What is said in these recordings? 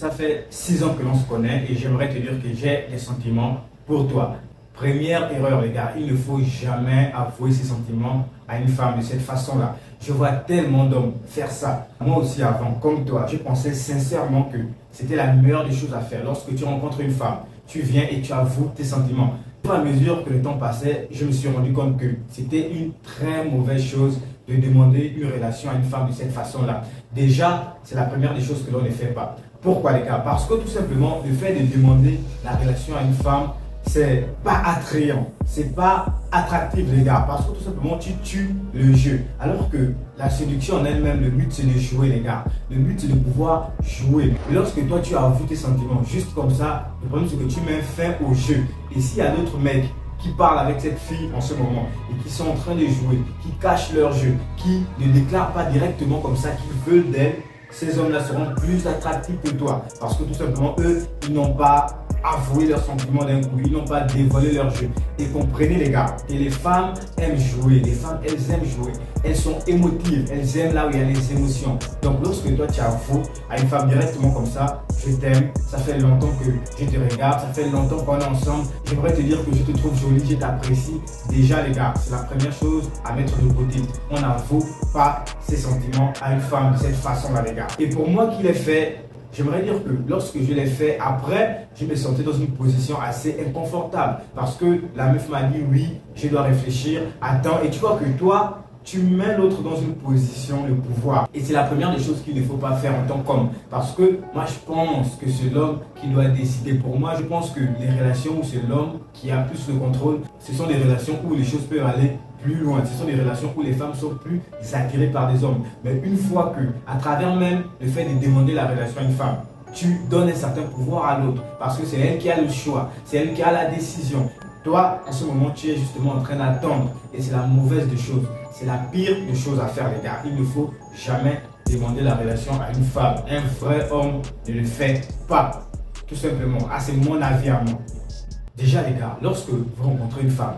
ça fait 6 ans que l'on se connaît et j'aimerais te dire que j'ai des sentiments pour toi. Première erreur, les gars, il ne faut jamais avouer ses sentiments à une femme de cette façon-là. Je vois tellement d'hommes faire ça. Moi aussi avant, comme toi, je pensais sincèrement que c'était la meilleure des choses à faire. Lorsque tu rencontres une femme, tu viens et tu avoues tes sentiments. Au fur et à mesure que le temps passait, je me suis rendu compte que c'était une très mauvaise chose de demander une relation à une femme de cette façon-là. Déjà, c'est la première des choses que l'on ne fait pas. Pourquoi les gars? Parce que tout simplement, le fait de demander la relation à une femme, c'est pas attrayant, c'est pas attractif les gars, parce que tout simplement tu tues le jeu. Alors que la séduction en elle-même, le but c'est de jouer les gars, le but c'est de pouvoir jouer. Et lorsque toi tu avoues tes sentiments juste comme ça, le problème c'est que tu mets fin au jeu. Et s'il y a d'autres mecs qui parlent avec cette fille en ce moment et qui sont en train de jouer, qui cachent leur jeu, qui ne déclarent pas directement comme ça qu'ils veulent d'elle, ces hommes-là seront plus attractifs que toi. Parce que tout simplement, eux, ils n'ont pas avoué leurs sentiments d'un coup, ils n'ont pas dévoilé leur jeu. Et comprenez les gars, et les femmes aiment jouer, les femmes elles aiment jouer, elles sont émotives, elles aiment là où il y a les émotions. Donc lorsque toi tu avoues à une femme directement comme ça, je t'aime, ça fait longtemps que je te regarde, ça fait longtemps qu'on est ensemble, j'aimerais te dire que je te trouve jolie, je t'apprécie. Déjà les gars, c'est la première chose à mettre de côté. On n'avoue pas ses sentiments à une femme de cette façon-là les gars. Et pour moi qui l'ai fait, j'aimerais dire que lorsque je l'ai fait, après, je me sentais dans une position assez inconfortable. Parce que la meuf m'a dit oui, je dois réfléchir, attends. Et tu vois que toi, tu mets l'autre dans une position de pouvoir. Et c'est la première des choses qu'il ne faut pas faire en tant qu'homme. Parce que moi, je pense que c'est l'homme qui doit décider. Pour moi, je pense que les relations où c'est l'homme qui a plus le contrôle, ce sont des relations où les choses peuvent aller plus loin. Ce sont des relations où les femmes sont plus attirées par des hommes. Mais une fois que, à travers même le fait de demander la relation à une femme, tu donnes un certain pouvoir à l'autre. Parce que c'est elle qui a le choix, c'est elle qui a la décision. Toi, à ce moment, tu es justement en train d'attendre. Et c'est la mauvaise des choses. C'est la pire des choses à faire, les gars. Il ne faut jamais demander la relation à une femme. Un vrai homme ne le fait pas. Tout simplement. Ah, c'est mon avis à moi. Déjà, les gars, lorsque vous rencontrez une femme,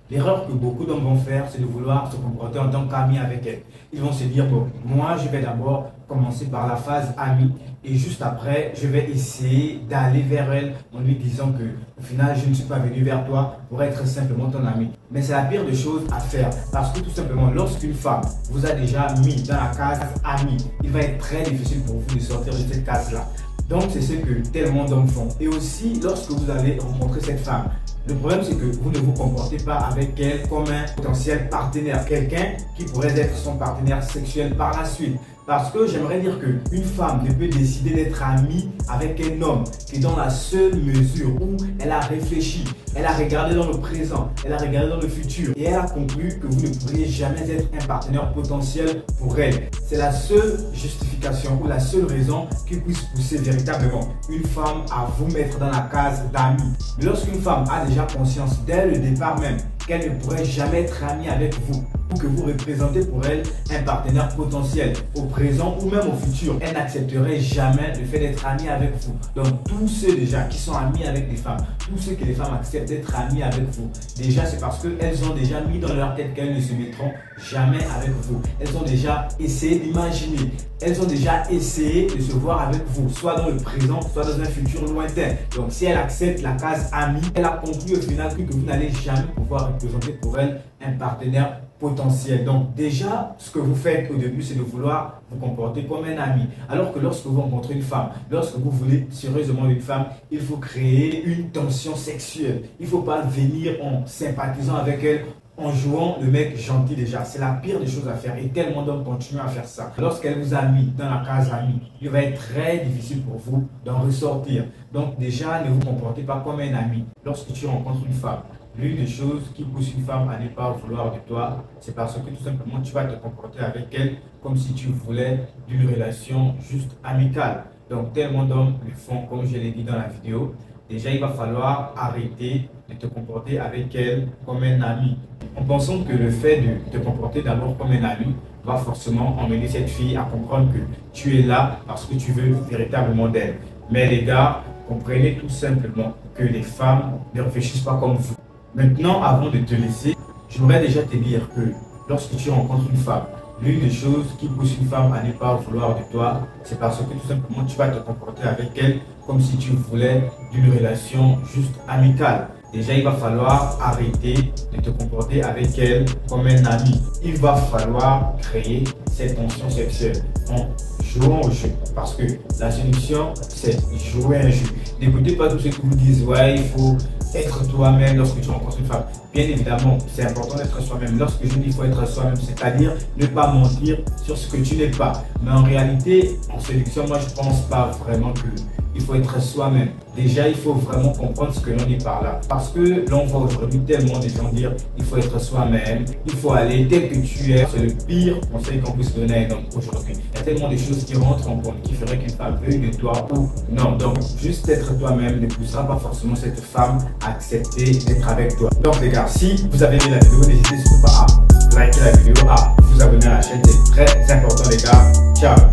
l'erreur que beaucoup d'hommes vont faire, c'est de vouloir se comporter en tant qu'ami avec elle. Ils vont se dire, bon, moi, je vais d'abord commencer par la phase ami. Et juste après, je vais essayer d'aller vers elle en lui disant que, au final, je ne suis pas venu vers toi pour être simplement ton ami. Mais c'est la pire des choses à faire. Parce que tout simplement, lorsqu'une femme vous a déjà mis dans la case ami, il va être très difficile pour vous de sortir de cette case-là. Donc, c'est ce que tellement d'hommes font. Et aussi, lorsque vous allez rencontrer cette femme, le problème, c'est que vous ne vous comportez pas avec elle comme un potentiel partenaire, quelqu'un qui pourrait être son partenaire sexuel par la suite. Parce que j'aimerais dire qu'une femme ne peut décider d'être amie avec un homme que dans la seule mesure où elle a réfléchi, elle a regardé dans le présent, elle a regardé dans le futur et elle a conclu que vous ne pourriez jamais être un partenaire potentiel pour elle. C'est la seule justification ou la seule raison qui puisse pousser véritablement une femme à vous mettre dans la case d'ami. Mais lorsqu'une femme a déjà conscience dès le départ même qu'elle ne pourrait jamais être amie avec vous, ou que vous représentez pour elle un partenaire potentiel au présent ou même au futur, elle n'accepterait jamais le fait d'être amie avec vous. Donc tous ceux déjà qui sont amis avec les femmes, tous ceux que les femmes acceptent d'être amis avec vous, déjà c'est parce qu'elles ont déjà mis dans leur tête qu'elles ne se mettront jamais avec vous. Elles ont déjà essayé d'imaginer, elles ont déjà essayé de se voir avec vous, soit dans le présent, soit dans un futur lointain. Donc si elle accepte la case amie, elle a conclu au final que vous n'allez jamais pouvoir représenter pour elle un partenaire potentiel. Donc déjà, ce que vous faites au début, c'est de vouloir vous comporter comme un ami. Alors que lorsque vous rencontrez une femme, lorsque vous voulez sérieusement une femme, il faut créer une tension sexuelle. Il ne faut pas venir en sympathisant avec elle, en jouant le mec gentil déjà. C'est la pire des choses à faire et tellement d'hommes continuent à faire ça. Lorsqu'elle vous a mis dans la case ami, il va être très difficile pour vous d'en ressortir. Donc déjà, ne vous comportez pas comme un ami. Lorsque tu rencontres une femme, l'une des choses qui pousse une femme à ne pas vouloir de toi, c'est parce que tout simplement tu vas te comporter avec elle comme si tu voulais d'une relation juste amicale. Donc tellement d'hommes le font comme je l'ai dit dans la vidéo. Déjà il va falloir arrêter de te comporter avec elle comme un ami. En pensant que le fait de te comporter d'abord comme un ami va forcément emmener cette fille à comprendre que tu es là parce que tu veux véritablement d'elle. Mais les gars, comprenez tout simplement que les femmes ne réfléchissent pas comme vous. Maintenant, avant de te laisser, je voudrais déjà te dire que lorsque tu rencontres une femme, l'une des choses qui pousse une femme à ne pas vouloir de toi, c'est parce que tout simplement tu vas te comporter avec elle comme si tu voulais d'une relation juste amicale. Déjà, il va falloir arrêter de te comporter avec elle comme un ami. Il va falloir créer cette tension sexuelle en jouant au jeu. Parce que la séduction, c'est jouer un jeu. N'écoutez pas tout ce que vous disent, ouais, il faut être toi-même lorsque tu rencontres une femme. Bien évidemment, c'est important d'être soi-même. Lorsque je dis qu'il faut être soi-même, c'est-à-dire ne pas mentir sur ce que tu n'es pas. Mais en réalité, en séduction, moi, je ne pense pas vraiment qu'il faut être soi-même. Déjà, il faut vraiment comprendre ce que l'on dit par là. Parce que l'on voit aujourd'hui tellement de gens dire il faut être soi-même, il faut aller tel que tu es. C'est le pire conseil qu'on puisse donner à un homme aujourd'hui. Il y a tellement de choses qui rentrent en compte, qui feraient qu'une femme veuille de toi ou non. Donc, juste être toi-même ne poussera pas forcément cette femme à accepter d'être avec toi. Donc, les gars, si vous avez aimé la vidéo, n'hésitez surtout pas à liker la vidéo, à vous abonner à la chaîne. C'est très important, les gars. Ciao!